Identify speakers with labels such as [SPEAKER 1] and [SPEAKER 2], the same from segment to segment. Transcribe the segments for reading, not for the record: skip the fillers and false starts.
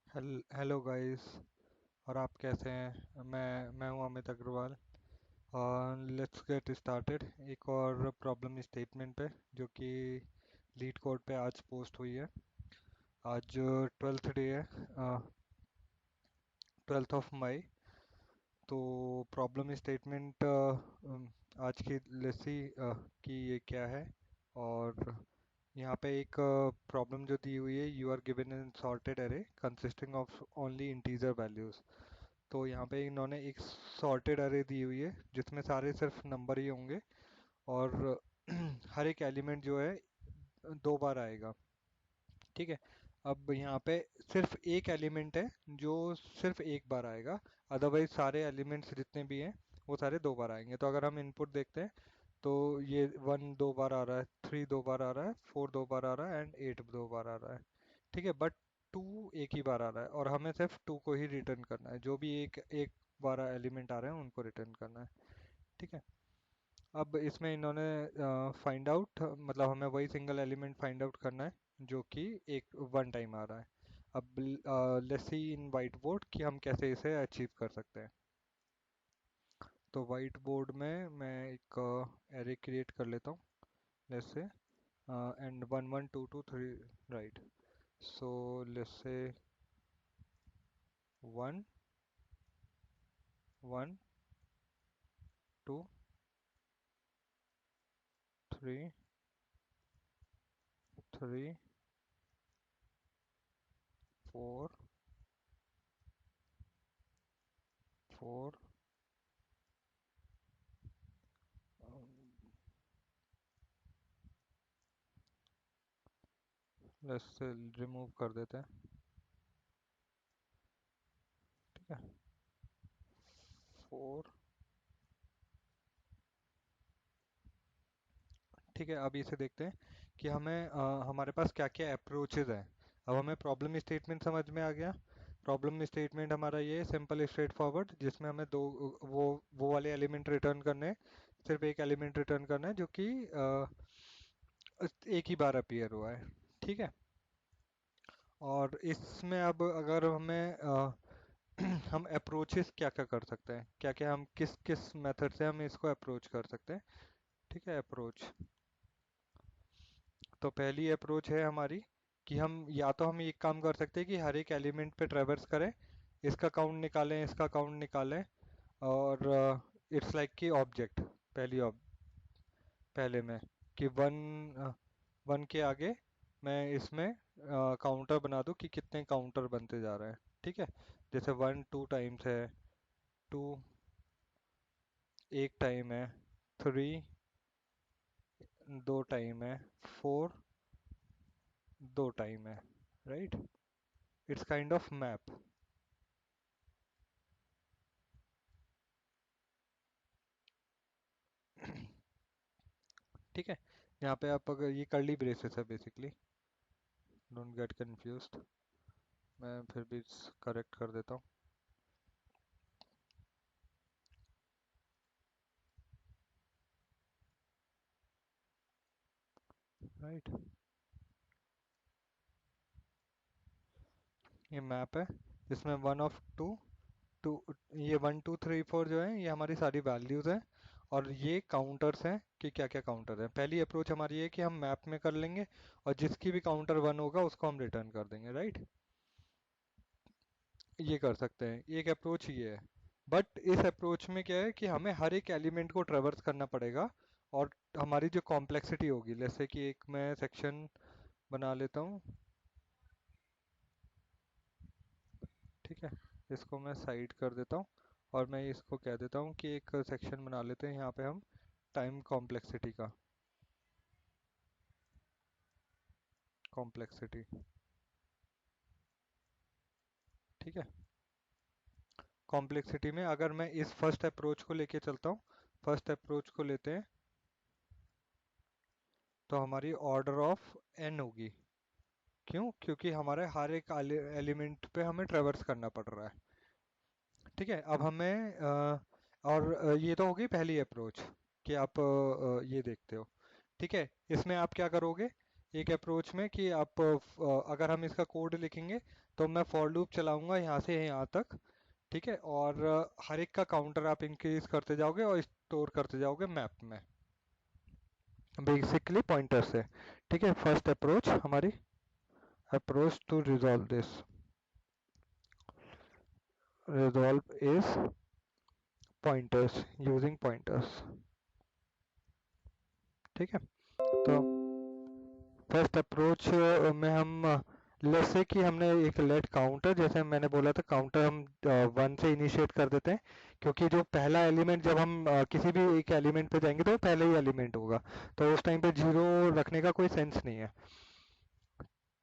[SPEAKER 1] Hello guys. और आप कैसे हैं? मैं हूं Amit Agarwal. Let's get started एक और प्रॉब्लम स्टेटमेंट पे, जो कि लीड कोड पे आज पोस्ट हुई है। आज 12th डे है, 12th ऑफ मई। तो प्रॉब्लम स्टेटमेंट आज की लेट्स सी कि ये क्या है। और यहाँ पे एक प्रॉब्लम जो दी हुई है, you are given in sorted array consisting of only integer values. तो यहाँ पे इन्होंने एक सॉर्टेड अरे दी हुई है जिसमें सारे सिर्फ नंबर ही होंगे। और हर एक एलिमेंट जो है दो बार आएगा। ठीक है। अब यहाँ पे सिर्फ एक एलिमेंट है जो सिर्फ एक बार आएगा। अदरवाइज सारे एलिमेंट्स जितने भी हैं वो सारे दो बार आएंगे। तो अगर हम इनपुट देखते हैं तो ये 1 दो बार आ रहा है, 3 दो बार आ रहा है, 4 दो बार आ रहा है एंड 8 दो बार आ रहा है। ठीक है। बट 2 एक ही बार आ रहा है और हमें सिर्फ 2 को ही रिटर्न करना है। जो भी एक एक बार एलिमेंट आ रहे हैं उनको रिटर्न करना है। ठीक है। अब इसमें इन्होंने फाइंड आउट, मतलब हमें वही सिंगल एलिमेंट फाइंड आउट करना है जो कि एक वन टाइम आ रहा है। अब let's see in white board कि हम कैसे इसे अचीव कर सकते हैं। तो वाइट बोर्ड में मैं एक एरे क्रिएट कर लेता हूँ। Let's say and 1 1 2 2 3, right. So let's say 1 2 3 4 4। Let's say remove कर देते हैं। ठीक है। 4। ठीक है। अब इसे देखते हैं कि हमें हमारे पास क्या क्या अप्रोचेज हैं। अब हमें प्रॉब्लम स्टेटमेंट समझ में आ गया। प्रॉब्लम स्टेटमेंट हमारा ये सिंपल स्ट्रेट फॉरवर्ड, जिसमें हमें दो वो वाले एलिमेंट रिटर्न करने हैं। सिर्फ एक एलिमेंट रिटर्न करना है जो कि एक ही बार अपीयर हुआ है। ठीक है। और इसमें अब अगर हमें हम अप्रोचेस क्या क्या कर सकते हैं, क्या क्या हम किस किस मेथड से हम इसको अप्रोच कर सकते हैं। ठीक है। अप्रोच, तो पहली अप्रोच है हमारी कि हम या तो हम एक काम कर सकते हैं कि हर एक एलिमेंट पे ट्रेवर्स करें, इसका काउंट निकालें, इसका काउंट निकालें। और इट्स लाइक कि ऑब्जेक्ट पहले में कि वन के आगे मैं इसमें काउंटर बना दूं कि कितने काउंटर बनते जा रहे हैं। ठीक है। जैसे 1 2 टाइम्स है, 2 एक टाइम है, 3 दो टाइम है, 4 दो टाइम है। Right. It's kind of map. ठीक है। यहाँ पे आप अगर ये कर्ली ब्रेसेस है बेसिकली, डोंट गेट कंफ्यूज्ड। मैं फिर भी करेक्ट कर देता हूँ। राइट। ये मैप है जिसमें वन ऑफ टू टू ये 1 2 3 4 जो है ये हमारी सारी वैल्यूज हैं। और ये काउंटर्स हैं कि क्या क्या काउंटर हैं। पहली अप्रोच हमारी है कि हम मैप में कर लेंगे और जिसकी भी काउंटर 1 होगा उसको हम रिटर्न कर देंगे। राइट। ये कर सकते हैं, एक अप्रोच ये है। बट इस अप्रोच में क्या है कि हमें हर एक एलिमेंट को ट्रेवर्स करना पड़ेगा। और हमारी जो कॉम्प्लेक्सिटी होगी, जैसे कि एक मैं सेक्शन बना लेता हूँ। ठीक है। इसको मैं साइड कर देता हूँ और मैं इसको कह देता हूँ कि एक सेक्शन बना लेते हैं यहाँ पे हम टाइम कॉम्प्लेक्सिटी का। कॉम्प्लेक्सिटी। ठीक है। कॉम्प्लेक्सिटी में अगर मैं इस फर्स्ट अप्रोच को लेके चलता हूँ, फर्स्ट अप्रोच को लेते हैं तो हमारी ऑर्डर ऑफ एन होगी। क्यों? क्योंकि हमारे हर एक एलिमेंट पे हमें ट्रेवर्स करना पड़ रहा है। ठीक है। अब हमें और ये तो होगी पहली अप्रोच कि आप ये देखते हो। ठीक है। इसमें आप क्या करोगे एक अप्रोच में कि आप अगर हम इसका कोड लिखेंगे तो मैं फॉर लूप चलाऊंगा यहाँ से यहाँ तक, ठीक है, और हर एक का काउंटर आप इंक्रीज करते जाओगे और स्टोर करते जाओगे मैप में, बेसिकली पॉइंटर से। ठीक है, फर्स्ट अप्रोच हमारी, approach to resolve this, resolve is pointers, using pointers. ठीक है, तो फर्स्ट अप्रोच में हम लेट्स से कि हमने एक लेट काउंटर, जैसे मैंने बोला था काउंटर हम 1 से इनिशिएट कर देते हैं, क्योंकि जो पहला एलिमेंट, जब हम किसी भी एक एलिमेंट पे जाएंगे तो वो पहले ही एलिमेंट होगा, तो उस टाइम पे जीरो रखने का कोई सेंस नहीं है।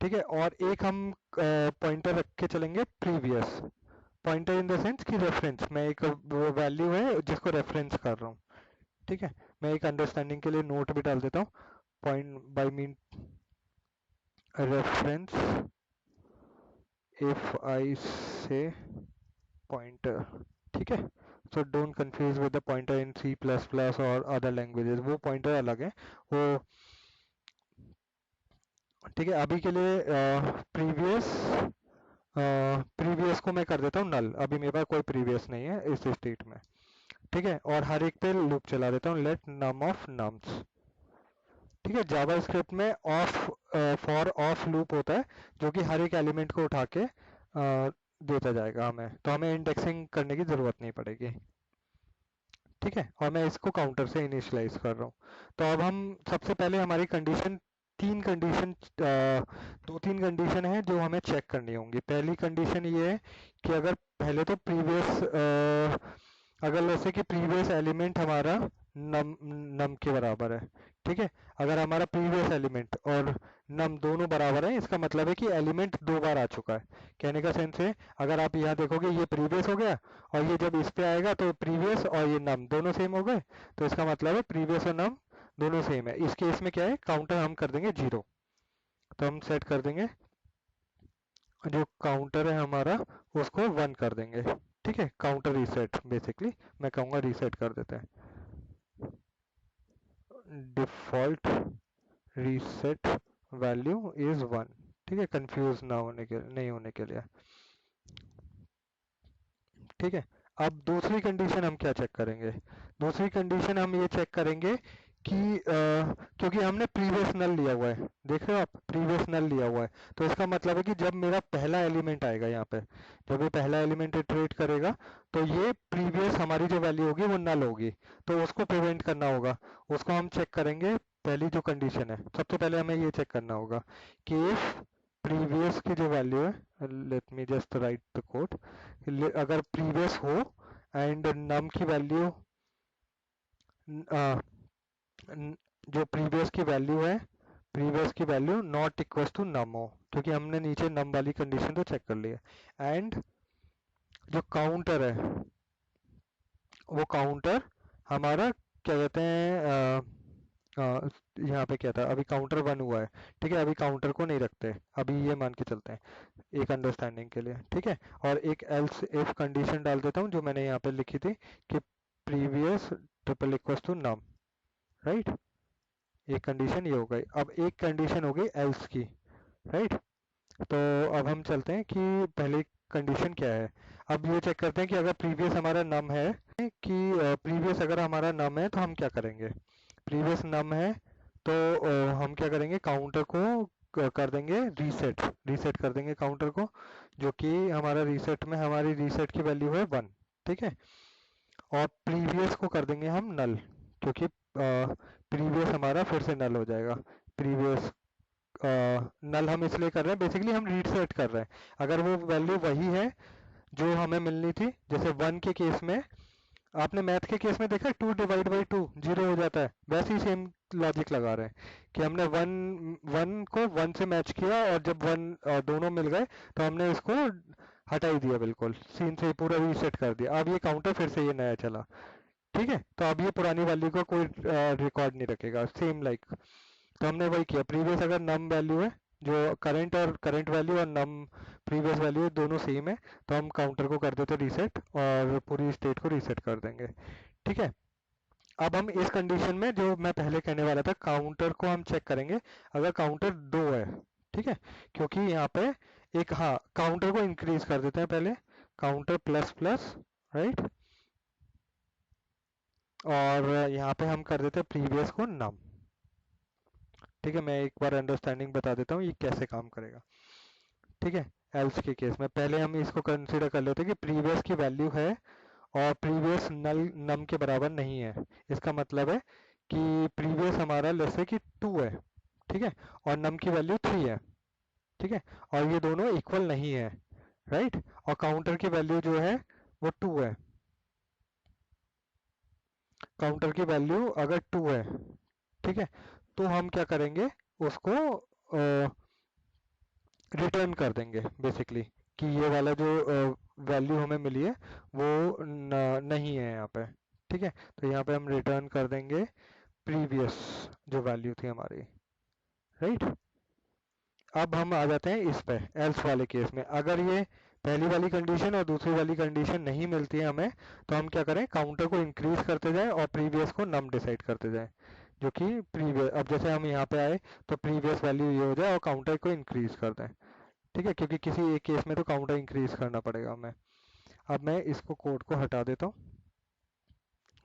[SPEAKER 1] ठीक है, और एक हम पॉइंटर रख के चलेंगे previous, pointer in the sense कि रेफरेंस, मैं एक वैल्यू है जिसको रेफरेंस कर रहा हूँ। ठीक है, मैं एक अंडरस्टैंडिंग के लिए नोट भी डाल देता हूँ, point by mean reference if I say pointer। ठीक है, so don't confuse with the pointer in C++ और other languages, वो pointer अलग है वो। ठीक है, अभी के लिए प्रीवियस, प्रीवियस को मैं कर देता हूँ नल, अभी मेरे पास कोई प्रीवियस नहीं है इस स्टेट में। ठीक है, और हर एक पे लूप चला देता हूँ, लेट नम ऑफ नम्स। ठीक है, जावास्क्रिप्ट में ऑफ, फॉर ऑफ लूप होता है जो कि हर एक एलिमेंट को उठा के देता जाएगा हमें, तो हमें इंडेक्सिंग करने की जरूरत नहीं पड़ेगी। ठीक है, और मैं इसको काउंटर से इनिशियलाइज कर रहा हूँ। तो अब हम सबसे पहले हमारी कंडीशन, तीन कंडीशन, दो तीन कंडीशन है जो हमें चेक करनी होंगी। पहली कंडीशन ये है कि अगर पहले तो प्रीवियस, अगर जैसे कि प्रीवियस एलिमेंट हमारा नम नम के बराबर है। ठीक है, अगर हमारा प्रीवियस एलिमेंट और नम दोनों बराबर है, इसका मतलब है कि एलिमेंट दो बार आ चुका है। कहने का सेंस है, अगर आप यहाँ देखोगे ये प्रीवियस हो गया, और ये जब इस पे आएगा तो प्रीवियस और ये नम दोनों सेम हो गए, तो इसका मतलब है प्रीवियस और नम दोनों सेम है। इस केस में क्या है, काउंटर हम कर देंगे 0, तो हम सेट कर देंगे जो काउंटर है हमारा उसको 1 कर देंगे। ठीक है, काउंटर रीसेट, बेसिकली मैं कहूँगा रीसेट कर देते हैं, डिफॉल्ट रीसेट वैल्यू इज 1। ठीक है, कंफ्यूज ना होने के, नहीं होने के लिए। ठीक है, अब दूसरी कंडीशन हम क्या चेक करेंगे, दूसरी कंडीशन हम ये चेक करेंगे कि क्योंकि हमने प्रीवियस नल लिया हुआ है, देख रहे हो आप, प्रीवियस नल लिया हुआ है, तो इसका मतलब है कि जब मेरा पहला एलिमेंट आएगा यहाँ पे, जब ये पहला एलिमेंट इटरेट करेगा, तो ये प्रीवियस हमारी जो वैल्यू होगी वो नल होगी, तो उसको प्रिवेंट करना होगा। उसको हम चेक करेंगे, पहली जो कंडीशन है, सबसे पहले हमें ये चेक करना होगा कि इफ प्रीवियस की जो वैल्यू है, let me just right the code, अगर प्रीवियस हो एंड नम की वैल्यू, जो प्रीवियस की वैल्यू है, प्रीवियस की वैल्यू नॉट इक्वल टू नम हो, क्योंकि हमने नीचे नम वाली कंडीशन तो चेक कर ली है, एंड जो काउंटर है वो काउंटर हमारा क्या कहते हैं, यहाँ पे क्या था, अभी काउंटर 1 हुआ है। ठीक है, अभी काउंटर को नहीं रखते, अभी ये मान के चलते हैं एक अंडरस्टैंडिंग के लिए। ठीक है, और एक एल्स इफ कंडीशन डाल देता हूँ जो मैंने यहाँ पे लिखी थी कि previous triple equal to num, right. एक कंडीशन ये हो गई, अब एक कंडीशन हो गई एल्स की, राइट। तो अब हम चलते हैं कि पहले कंडीशन क्या है। अब ये चेक करते हैं कि अगर प्रीवियस हमारा नम है, कि प्रीवियस अगर हमारा नम है तो हम क्या करेंगे, प्रीवियस नम है तो हम क्या करेंगे, काउंटर को कर देंगे रीसेट, रीसेट कर देंगे काउंटर को, जो कि हमारा रीसेट में हमारी रीसेट की वैल्यू है 1। ठीक है, और प्रीवियस को कर देंगे हम नल, क्योंकि प्रीवियस हमारा फिर से नल हो जाएगा। प्रीवियस नल हम इसलिए कर रहे हैं, बेसिकली हम रीसेट कर रहे हैं, अगर वो वैल्यू वही है जो हमें मिलनी थी, जैसे 1 के केस में, आपने मैथ के केस में देखा 2 डिवाइड बाई 2 0 हो जाता है, वैसे ही सेम लॉजिक लगा रहे हैं कि हमने 1 को 1 से मैच किया, और जब 1 दोनों मिल गए तो हमने इसको हटा ही दिया, बिल्कुल सीन से ही पूरा रीसेट कर दिया, अब ये काउंटर फिर से ये नया चला। ठीक है, तो अब ये पुरानी वैल्यू का कोई रिकॉर्ड नहीं रखेगा, सेम लाइक। तो हमने वही किया, प्रीवियस अगर नम वैल्यू है, जो करंट और करंट वैल्यू और नम प्रीवियस वैल्यू दोनों सेम है, तो हम काउंटर को कर देते रीसेट और पूरी स्टेट को रीसेट कर देंगे। ठीक है, अब हम इस कंडीशन में जो मैं पहले कहने वाला था, काउंटर को हम चेक करेंगे अगर काउंटर 2 है, ठीक है, क्योंकि यहाँ पे एक, हाँ, काउंटर को इंक्रीज कर देते हैं पहले, काउंटर प्लस प्लस, राइट, और यहाँ पे हम कर देते हैं प्रीवियस को नम। ठीक है, मैं एक बार अंडरस्टैंडिंग बता देता हूँ ये कैसे काम करेगा। ठीक है, एल्स के केस में पहले हम इसको कंसीडर कर लेते हैं कि प्रीवियस की वैल्यू है और प्रीवियस नल नम के बराबर नहीं है। इसका मतलब है कि प्रीवियस हमारा लेट्स से कि 2 है, ठीक है, और नम की वैल्यू 3 है, ठीक है, और ये दोनों इक्वल नहीं है, राइट, और काउंटर की वैल्यू जो है वो 2 है, काउंटर की वैल्यू अगर 2 है, ठीक है, तो हम क्या करेंगे, उसको रिटर्न कर देंगे बेसिकली, कि ये वाला जो वैल्यू हमें मिली है वो नहीं है यहाँ पे। ठीक है, तो यहाँ पे हम रिटर्न कर देंगे प्रीवियस जो वैल्यू थी हमारी, राइट। अब हम आ जाते हैं इस पे एल्स वाले केस में, अगर ये पहली वाली कंडीशन और दूसरी वाली कंडीशन नहीं मिलती है हमें, तो हम क्या करें, काउंटर को इंक्रीज करते जाएं और प्रीवियस को नम डिसाइड करते जाएं, जो कि प्रीवियस, अब जैसे हम यहाँ पे आए तो प्रीवियस वैल्यू ये हो जाए और काउंटर को इंक्रीज कर दें। ठीक है, क्योंकि किसी एक केस में तो काउंटर इंक्रीज करना पड़ेगा हमें। अब मैं इसको कोड को हटा देता हूँ,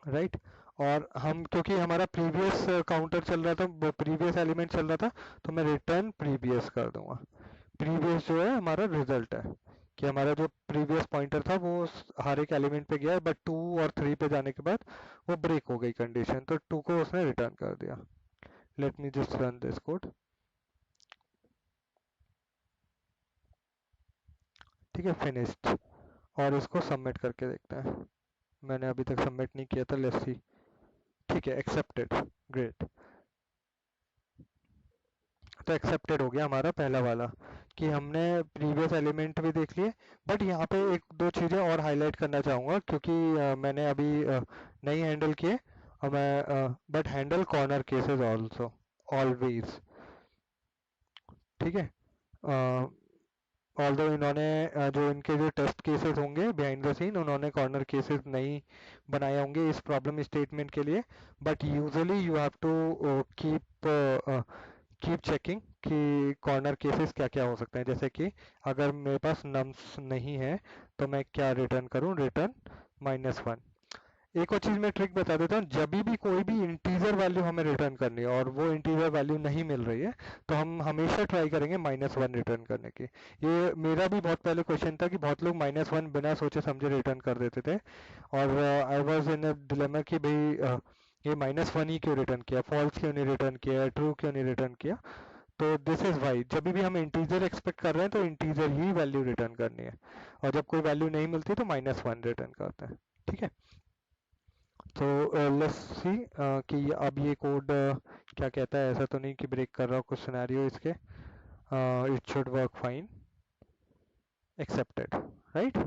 [SPEAKER 1] राइट, और हम क्योंकि हमारा प्रीवियस काउंटर चल रहा था, प्रीवियस एलिमेंट चल रहा था, तो मैं रिटर्न प्रीवियस कर दूंगा। प्रीवियस जो है हमारा रिजल्ट है कि हमारा जो प्रीवियस पॉइंटर था वो हर एक एलिमेंट पे गया, बट 2 और 3 पे जाने के बाद वो ब्रेक हो गई कंडीशन, तो 2 को उसने रिटर्न कर दिया। Let me just run this code. ठीक है, फिनिश्ड, और इसको सबमिट करके देखते हैं। मैंने अभी तक सबमिट नहीं किया था, लेट्स सी। ठीक है, एक्सेप्टेड, ग्रेट। तो एक्सेप्टेड हो गया हमारा पहला वाला, कि हमने प्रीवियस एलिमेंट भी देख लिए। बट यहाँ पे एक दो चीज़ें और हाईलाइट करना चाहूँगा, क्योंकि मैंने अभी नहीं हैंडल किए, और मैं but handle corner cases also, always. ठीक है, ऑल्दो इन्होंने जो इनके जो टेस्ट केसेस होंगे बिहाइंड द सीन, उन्होंने कॉर्नर केसेस नहीं बनाए होंगे इस प्रॉब्लम स्टेटमेंट के लिए, but usually you have to keep checking कि कॉर्नर केसेस क्या क्या हो सकते हैं। जैसे कि अगर मेरे पास नम्स नहीं है तो मैं क्या रिटर्न करूं, रिटर्न -1। एक और चीज मैं ट्रिक बता देता हूँ, जब भी कोई भी इंटीजर वैल्यू हमें रिटर्न करनी है और वो इंटीजर वैल्यू नहीं मिल रही है, तो हम हमेशा ट्राई करेंगे -1 रिटर्न करने की। ये मेरा भी बहुत पहले क्वेश्चन था कि बहुत लोग -1 बिना सोचे समझे रिटर्न कर देते थे, और I was in a dilemma कि भाई ये -1 ही क्यों रिटर्न किया, फॉल्स क्यों नहीं रिटर्न किया, ट्रू क्यों नहीं रिटर्न किया। तो दिस इज वाई, जब भी हम इंटीजर एक्सपेक्ट कर रहे हैं तो इंटीजर ही वैल्यू रिटर्न करनी है, और जब कोई वैल्यू नहीं मिलती तो -1 रिटर्न करते हैं। ठीक है, तो लेट्स सी कि अब ये कोड क्या कहता है, ऐसा तो नहीं कि ब्रेक कर रहा हो कुछ सिनेरियो इसके। It should work fine, accepted, right.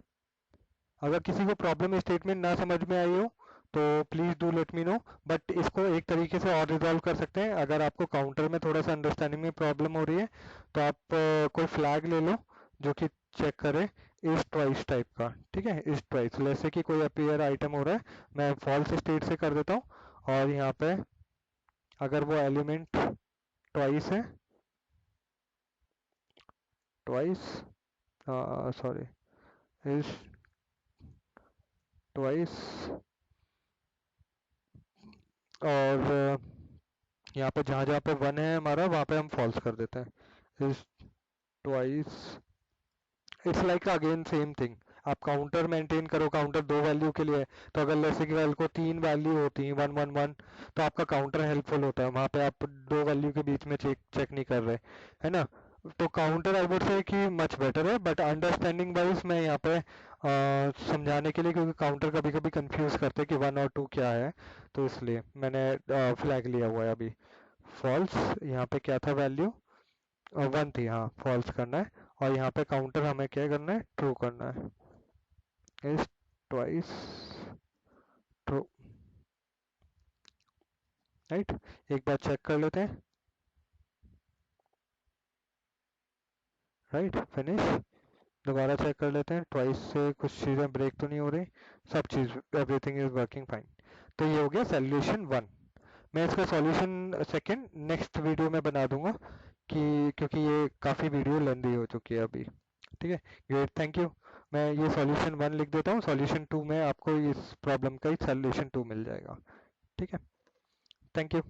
[SPEAKER 1] अगर किसी को प्रॉब्लम स्टेटमेंट ना समझ में आई हो तो please do let me know, but इसको एक तरीके से और रिजॉल्व कर सकते हैं। अगर आपको काउंटर में थोड़ा सा अंडरस्टैंडिंग में प्रॉब्लम हो रही है तो आप कोई फ्लैग ले लो जो कि चेक करे इस ट्वाइस टाइप का। ठीक है, इस ट्वाइस, जैसे कि कोई अपीयर आइटम हो रहा है, मैं फॉल्स स्टेट से कर देता हूँ, और यहाँ पे अगर वो एलिमेंट ट्वाइस है, ट्वाइस, सॉरी, इज ट्वाइस, और यहाँ पे जहाँ जहाँ पे 1 है हमारा वहाँ पे हम फॉल्स कर देते हैं, is twice. It's like again same thing, आप काउंटर मेंटेन करो, काउंटर 2 वैल्यू के लिए है, तो अगर जैसे कि वैल्यू को 3 वैल्यू होती है 1 1 1, तो आपका काउंटर हेल्पफुल होता है, वहाँ पे आप 2 वैल्यू के बीच में चेक चेक नहीं कर रहे, है ना। तो काउंटर आई वुड से कि मच बेटर है, बट अंडरस्टैंडिंग वाइज मैं यहाँ पे समझाने के लिए, क्योंकि काउंटर कभी कभी कंफ्यूज करते हैं कि 1 और 2 क्या है, तो इसलिए मैंने फ्लैग लिया हुआ है अभी। फॉल्स, यहाँ पे क्या था वैल्यू, 1 थी, हाँ, फॉल्स करना है, और यहाँ पे काउंटर हमें क्या करना है, ट्रू करना है, इज ट्वाइस ट्रू, राइट। एक बार चेक कर लेते हैं, राइट, फिनिश। दोबारा चेक कर लेते हैं ट्वाइस से कुछ चीज़ें ब्रेक तो नहीं हो रही, सब चीज़ एवरीथिंग इज वर्किंग फाइन। तो ये हो गया सॉल्यूशन 1। मैं इसका सॉल्यूशन सेकंड नेक्स्ट वीडियो में बना दूंगा कि क्योंकि ये काफ़ी वीडियो लेंदी हो चुकी है अभी। ठीक है, ग्रेट, थैंक यू। मैं ये सॉल्यूशन 1 लिख देता हूँ, सॉल्यूशन 2 में आपको इस प्रॉब्लम का ही सॉल्यूशन 2 मिल जाएगा। ठीक है, थैंक यू।